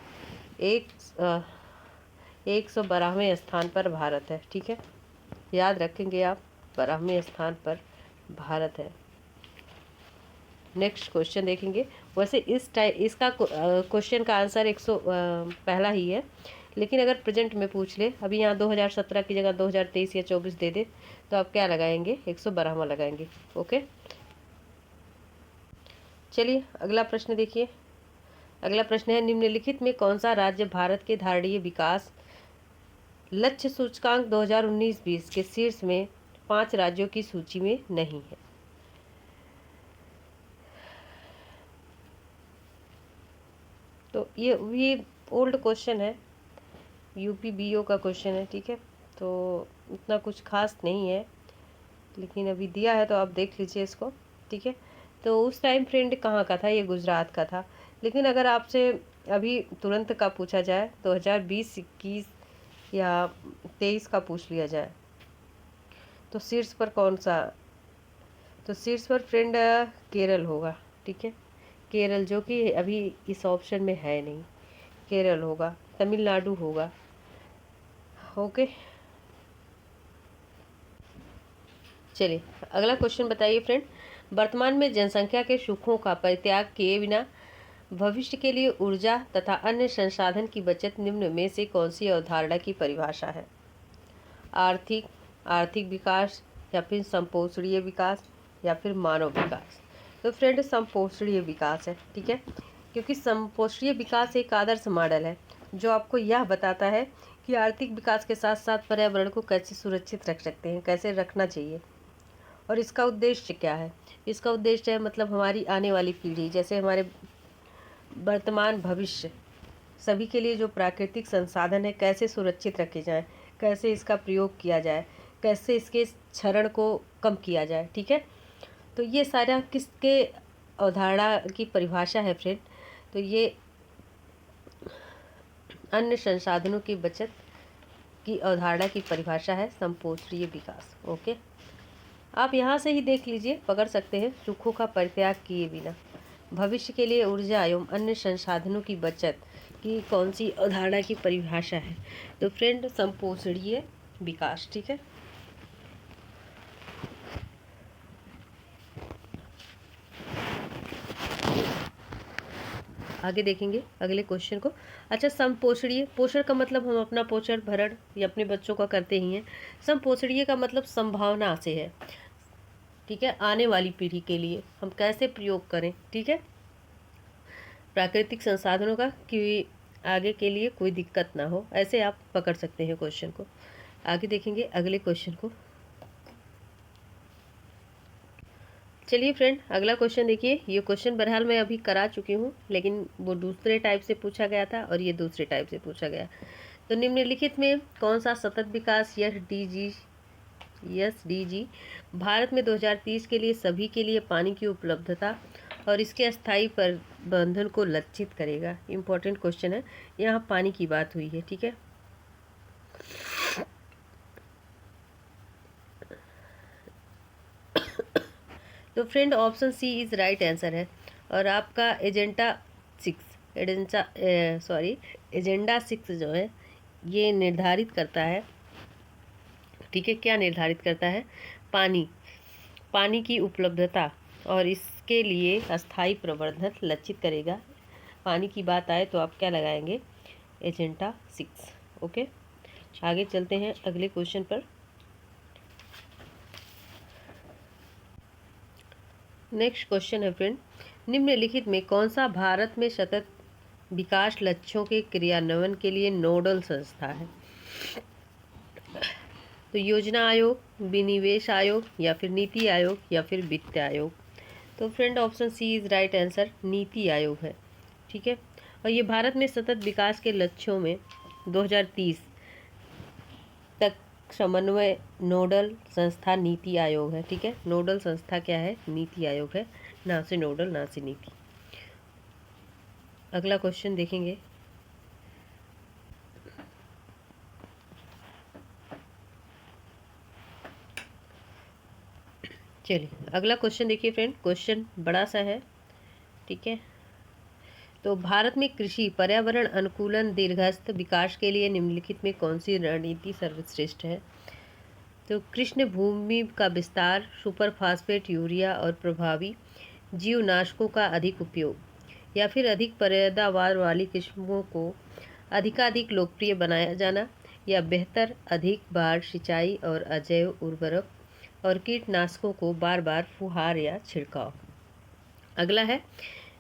112वें स्थान पर भारत है। ठीक है, याद रखेंगे आप, 12वें स्थान पर भारत है। नेक्स्ट क्वेश्चन देखेंगे। वैसे इसका क्वेश्चन का आंसर 100 पहला ही है, लेकिन अगर प्रेजेंट में पूछ ले, अभी यहाँ 2017 की जगह 2023 या 24 दे दे, तो आप क्या लगाएंगे? 112वां लगाएंगे। ओके, चलिए अगला प्रश्न देखिए। अगला प्रश्न है, निम्नलिखित में कौन सा राज्य भारत के धारणीय विकास लक्ष्य सूचकांक 2019-20 के शीर्ष में 5 राज्यों की सूची में नहीं है? तो ये ओल्ड क्वेश्चन है, यूपी बीओ का क्वेश्चन है। ठीक है, तो उतना कुछ खास नहीं है, लेकिन अभी दिया है तो आप देख लीजिए इसको। ठीक है, तो उस टाइम फ्रेंड कहाँ का था? ये गुजरात का था। लेकिन अगर आपसे अभी तुरंत का पूछा जाए, 2020, 21 या 23 का पूछ लिया जाए, तो शीर्ष पर कौन सा? तो शीर्ष पर फ्रेंड केरल होगा। ठीक है, केरल, जो कि अभी इस ऑप्शन में है नहीं, केरल होगा, तमिलनाडु होगा। ओके, चलिए अगला क्वेश्चन बताइए फ्रेंड। वर्तमान में जनसंख्या के सुखों का परित्याग किए बिना भविष्य के लिए ऊर्जा तथा अन्य संसाधन की बचत निम्न में से कौन सी अवधारणा की परिभाषा है? आर्थिक विकास, या फिर संपोषणीय विकास, या फिर मानव विकास? तो फ्रेंड संपोषणीय विकास है। ठीक है, क्योंकि संपोषणीय विकास एक आदर्श मॉडल है जो आपको यह बताता है कि आर्थिक विकास के साथ साथ पर्यावरण को कैसे सुरक्षित रख सकते हैं, कैसे रखना चाहिए, और इसका उद्देश्य क्या है। इसका उद्देश्य है मतलब हमारी आने वाली पीढ़ी, जैसे हमारे वर्तमान भविष्य, सभी के लिए जो प्राकृतिक संसाधन है कैसे सुरक्षित रखे जाएं, कैसे इसका प्रयोग किया जाए, कैसे इसके क्षरण को कम किया जाए। ठीक है, तो ये सारा किसके अवधारणा की परिभाषा है फ्रेंड? तो ये अन्य संसाधनों की बचत की अवधारणा की परिभाषा है संपोषणीय विकास। ओके, आप यहाँ से ही देख लीजिए, पकड़ सकते हैं, सुखों का परित्याग किए बिना भविष्य के लिए ऊर्जा एवं अन्य संसाधनों की बचत की कौन सी अवधारणा की परिभाषा है? तो फ्रेंड संपोषणीय विकास। ठीक है, आगे देखेंगे अगले क्वेश्चन को। अच्छा, संपोषणीय, पोषण का मतलब हम अपना पोषण भरण या अपने बच्चों का करते ही हैं। संपोषणीय का मतलब संभावना से है। ठीक है, आने वाली पीढ़ी के लिए हम कैसे प्रयोग करें। ठीक है, प्राकृतिक संसाधनों का, कि आगे के लिए कोई दिक्कत ना हो, ऐसे आप पकड़ सकते हैं क्वेश्चन को। आगे देखेंगे अगले क्वेश्चन को। चलिए फ्रेंड अगला क्वेश्चन देखिए। ये क्वेश्चन बहरहाल मैं अभी करा चुकी हूँ, लेकिन वो दूसरे टाइप से पूछा गया था और ये दूसरे टाइप से पूछा गया। तो निम्नलिखित में कौन सा सतत विकास एसडीजी भारत में 2030 के लिए सभी के लिए पानी की उपलब्धता और इसके अस्थायी प्रबंधन को लक्षित करेगा? इम्पोर्टेंट क्वेश्चन है, यहाँ पानी की बात हुई है। ठीक है, तो friend option C is right answer है। और आपका एजेंडा 6 जो है ये निर्धारित करता है। ठीक है, क्या निर्धारित करता है? पानी की उपलब्धता और इसके लिए अस्थायी प्रबंधन लक्षित करेगा। पानी की बात आए तो आप क्या लगाएंगे? एजेंडा 6। ओके, आगे चलते हैं अगले क्वेश्चन पर। नेक्स्ट क्वेश्चन है फ्रेंड, निम्नलिखित में कौन सा भारत में सतत विकास लक्ष्यों के क्रियान्वयन के लिए नोडल संस्था है? तो योजना आयोग, विनिवेश आयोग या फिर नीति आयोग या फिर वित्त आयोग। तो friend option C is right answer, नीति आयोग है। ठीक है, और ये भारत में सतत विकास के लक्ष्यों में 2030 तक समन्वय नोडल संस्था नीति आयोग है। ठीक है, नोडल संस्था क्या है? नीति आयोग है, ना से नोडल ना से नीति। अगला क्वेश्चन देखेंगे। चलिए अगला क्वेश्चन देखिए फ्रेंड, क्वेश्चन बड़ा सा है। ठीक है, तो भारत में कृषि पर्यावरण अनुकूलन दीर्घस्थ विकास के लिए निम्नलिखित में कौन सी रणनीति सर्वश्रेष्ठ है? तो कृषि भूमि का विस्तार, सुपर फास्फेट यूरिया और प्रभावी जीवनाशकों का अधिक उपयोग, या फिर अधिक पैदावार वाली किस्मों को अधिकाधिक लोकप्रिय बनाया जाना, या बेहतर अधिक बार सिंचाई और अजैव उर्वरक और कीटनाशकों को बार बार फुहार या छिड़काव। अगला है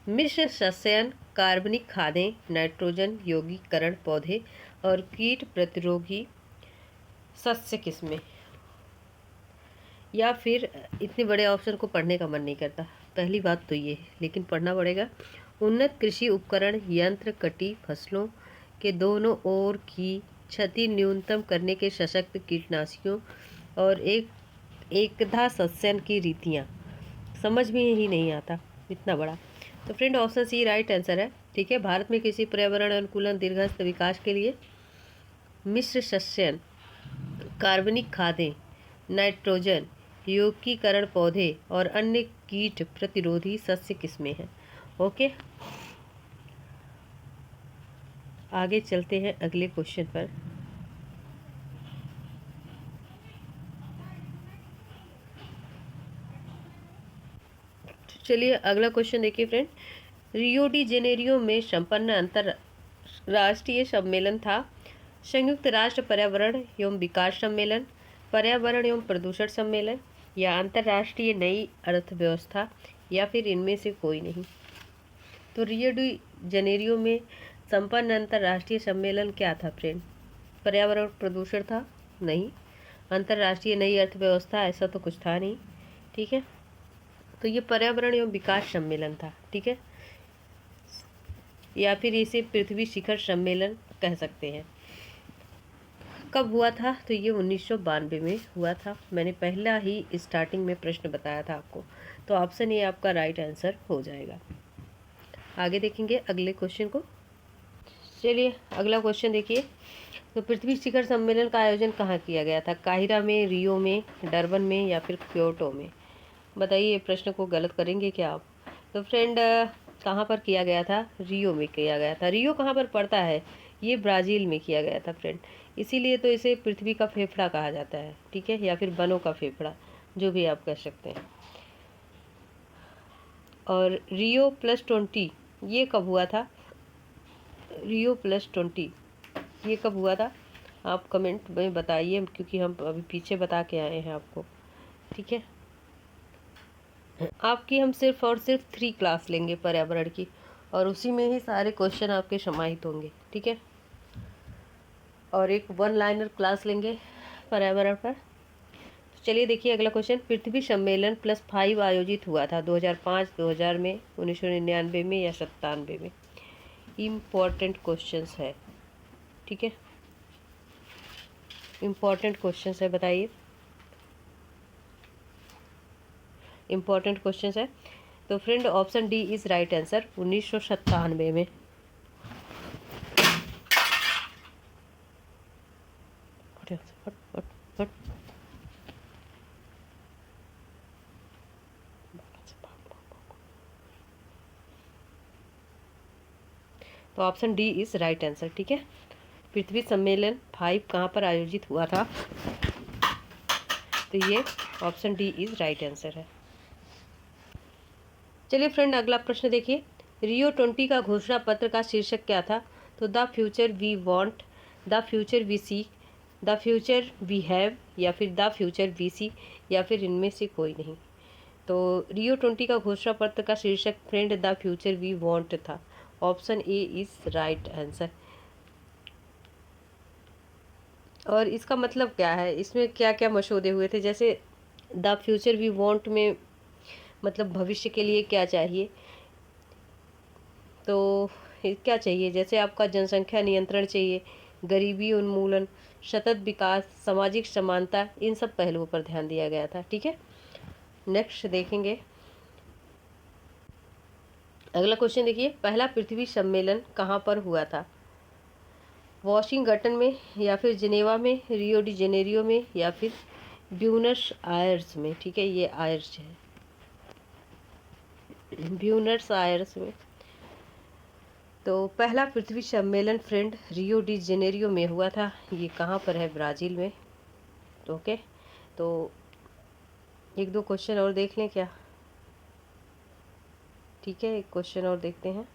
मिश्र सस्यन, कार्बनिक खादें, नाइट्रोजन यौगिकरण पौधे और कीट प्रतिरोधी सस्य किस्में। या फिर इतने बड़े ऑप्शन को पढ़ने का मन नहीं करता, पहली बात तो ये, लेकिन पढ़ना पड़ेगा। उन्नत कृषि उपकरण, यंत्र, कटी फसलों के दोनों ओर की क्षति न्यूनतम करने के सशक्त कीटनाशियों और एकधा सस्यन की रीतियाँ। समझ में ही नहीं आता इतना बड़ा। तो friend option C right answer है। ठीक है, भारत में कृषि पर्यावरण अनुकूलन दीर्घस्थ विकास के लिए मिश्र सस्यन, कार्बनिक खादें, नाइट्रोजन यौगिकीकरण पौधे और अन्य कीट प्रतिरोधी सस्य किस्में हैं। ओके, आगे चलते हैं अगले क्वेश्चन पर। चलिए अगला क्वेश्चन देखिए फ्रेंड, रियो डी जेनेरियो में संपन्न अंतरराष्ट्रीय सम्मेलन था। संयुक्त राष्ट्र पर्यावरण एवं विकास सम्मेलन, पर्यावरण एवं प्रदूषण सम्मेलन, या अंतर्राष्ट्रीय नई अर्थव्यवस्था, या फिर इनमें से कोई नहीं। तो रियो डी जेनेरियो में संपन्न अंतर्राष्ट्रीय सम्मेलन क्या था फ्रेंड? पर्यावरण प्रदूषण था? नहीं। अंतर्राष्ट्रीय नई अर्थव्यवस्था, ऐसा तो कुछ था नहीं। ठीक है, तो ये पर्यावरण एवं विकास सम्मेलन था। ठीक है, या फिर इसे पृथ्वी शिखर सम्मेलन कह सकते हैं। कब हुआ था? तो ये 1992 में हुआ था। मैंने पहला ही स्टार्टिंग में प्रश्न बताया था आपको, तो ऑप्शन ए आपका राइट आंसर हो जाएगा। आगे देखेंगे अगले क्वेश्चन को। चलिए अगला क्वेश्चन देखिए, तो पृथ्वी शिखर सम्मेलन का आयोजन कहाँ किया गया था? काहिरा में, रियो में, डरबन में, या फिर क्योटो में? बताइए, प्रश्न को गलत करेंगे क्या आप? तो फ्रेंड कहाँ पर किया गया था? रियो में किया गया था। रियो कहाँ पर पड़ता है? ये ब्राज़ील में किया गया था फ्रेंड, इसीलिए तो इसे पृथ्वी का फेफड़ा कहा जाता है। ठीक है, या फिर वनों का फेफड़ा, जो भी आप कह सकते हैं। और रियो +20 ये कब हुआ था? रियो +20 ये कब हुआ था? आप कमेंट में बताइए, क्योंकि हम अभी पीछे बता के आए हैं आपको। ठीक है, आपकी हम सिर्फ और सिर्फ 3 क्लास लेंगे पर्यावरण की, और उसी में ही सारे क्वेश्चन आपके समाहित होंगे। ठीक है, और एक 1 लाइनर क्लास लेंगे पर्यावरण पर। चलिए देखिए अगला क्वेश्चन, पृथ्वी सम्मेलन +5 आयोजित हुआ था 2005, 2000 में, 1999 में, या 97 में? इम्पॉर्टेंट क्वेश्चंस है। ठीक है, इम्पॉर्टेंट क्वेश्चंस है, बताइए। इम्पॉर्टेंट क्वेश्चंस है। तो friend option D is right answer, 1997 में। तो option D is right answer. ठीक है, पृथ्वी सम्मेलन 5 कहाँ पर आयोजित हुआ था? तो ये option D is right answer है। चलिए फ्रेंड अगला प्रश्न देखिए, रियो 20 का घोषणा पत्र का शीर्षक क्या था? तो the future we want, the future we seek, the future we have, या फिर द फ्यूचर वी सी, या फिर इनमें से कोई नहीं। तो रियो 20 का घोषणा पत्र का शीर्षक friend the future we want था। Option A is right answer. और इसका मतलब क्या है, इसमें क्या क्या मसौदे हुए थे, जैसे द फ्यूचर वी वांट में मतलब भविष्य के लिए क्या चाहिए, तो क्या चाहिए, जैसे आपका जनसंख्या नियंत्रण चाहिए, गरीबी उन्मूलन, सतत विकास, सामाजिक समानता, इन सब पहलुओं पर ध्यान दिया गया था। ठीक है, नेक्स्ट देखेंगे। अगला क्वेश्चन देखिए, पहला पृथ्वी सम्मेलन कहाँ पर हुआ था? वॉशिंगटन में, या फिर जिनेवा में, रियो डी जेनेरियो में, या फिर ब्यूनस आयर्स में। ठीक है, ये आयर्स है, ब्यूनस आयर्स में। तो पहला पृथ्वी सम्मेलन फ्रेंड रियो डी जेनेरियो में हुआ था। ये कहाँ पर है? ब्राज़ील में। तो ओके, तो एक दो क्वेश्चन और देख लें क्या? ठीक है, एक क्वेश्चन और देखते हैं,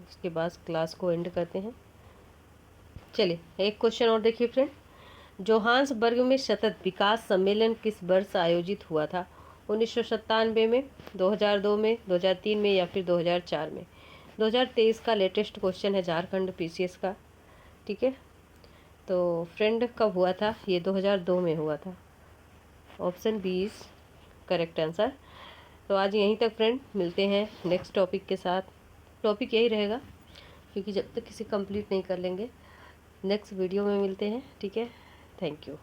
उसके बाद क्लास को एंड करते हैं। चलिए, एक क्वेश्चन और देखिए फ्रेंड, जोहान्सबर्ग में सतत विकास सम्मेलन किस वर्ष आयोजित हुआ था? 1997 में, 2002 में, 2003 में, या फिर 2004 में? 2023 का लेटेस्ट क्वेश्चन है झारखंड पीसीएस का। ठीक है, तो फ्रेंड कब हुआ था? ये 2002 में हुआ था। Option B is correct answer. तो आज यहीं तक फ्रेंड, मिलते हैं नेक्स्ट टॉपिक के साथ। टॉपिक यही रहेगा, क्योंकि जब तक किसी कंप्लीट नहीं कर लेंगे, नेक्स्ट वीडियो में मिलते हैं। ठीक है, थैंक यू।